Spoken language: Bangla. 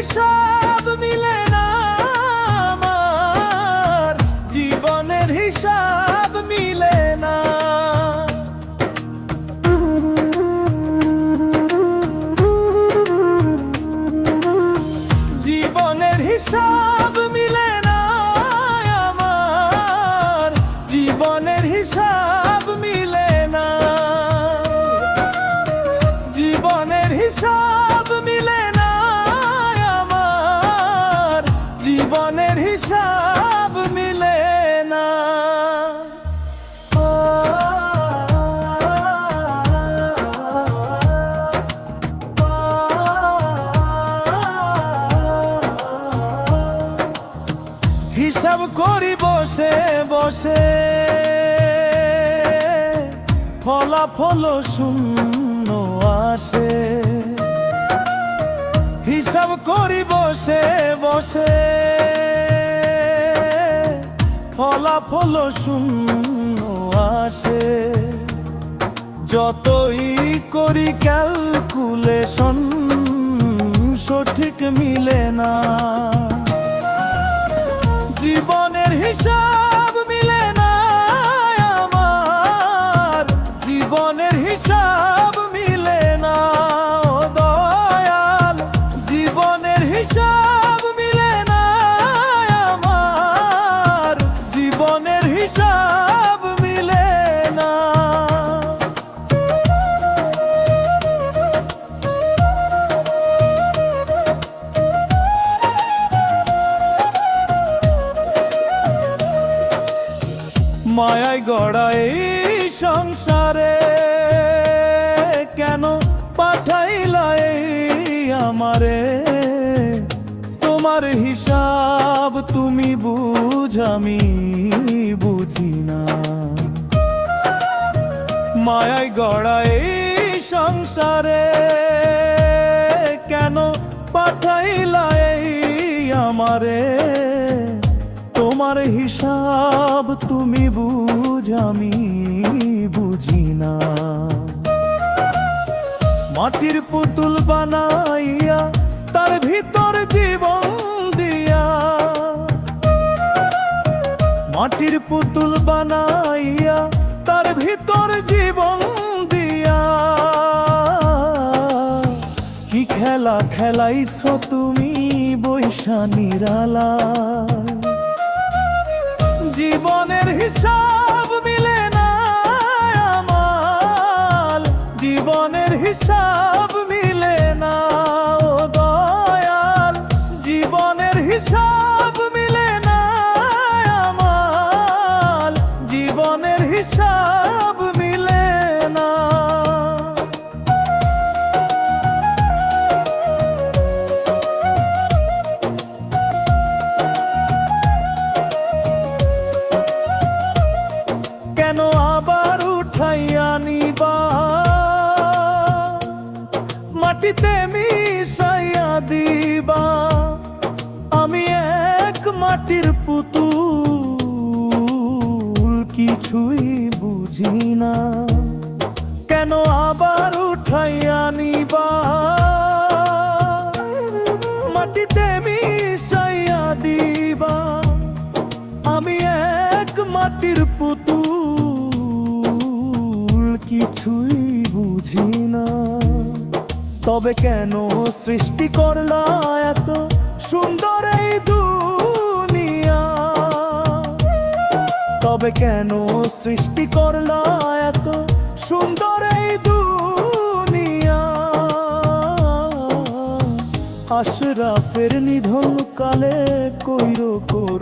হিসাব মিলে না আমার, জীবনের হিসাব মিলে না। জীবনের হিসাব মিলে না আমার, জীবনের হিসাব মিলে না। জীবনের হিসাব মিলে না আমার, জীবনের হিসাব মিলে না। হিসাব করি বসে বসে, ফলাফল শূন্য আসে। হিসাব করি বসে বসে, ফলাফল শূন্য আসে। যতই করি ক্যালকুলেশন সঠিক মিলে না। জীবনের হিসাব মিলে না আমার, জীবনের হিসাব মিলে না। ও দয়াল, জীবনের হিসাব মিলে না আমার, জীবনের হিসাব মিলে না। মায়ায় গড়া এই সংসারে কেন পাঠাইলা এই আমারে? তোমার হিসাব তুমি বুঝ, আমি বুঝি না। মায়ায় গড়া এই সংসারে কেন পাঠাইলা এই আমারে? তোমার হিসাব তুমি বুঝ, আমি বুঝি না। মাটির পুতুল বানাইয়া তার ভিতর জীবন দিয়া, মাটির পুতুল বানাইয়া তার ভিতর জীবন দিয়া। কি খেলা খেলাইছো তুমি বৈশা নিরালা? জীবনের হিসাব মিলে না আমার, জীবনের হিসাব মিলে না। ও দয়াল, জীবনের হিসাব মিলে না আমার, জীবনের হিসাব মিলে না। কেন আবার উঠাইয়া নিবা, মাটিতে মিশাইয়া দিবা? আমি এক মাটির পুতুল, কিছুই বুঝি না। কেন আবার উঠাইয়া নিবা, মাটিতে মিশাইয়া দিবা? আমি এক মাটির পুতুল, কিছুই বুঝি না। তবে কেন সৃষ্টি করলা এত সুন্দর এই দুনিয়া? তবে কেন সৃষ্টি করলা এত সুন্দর এই দুনিয়া? আশরাফের নিধন কালে কইরো করুণা।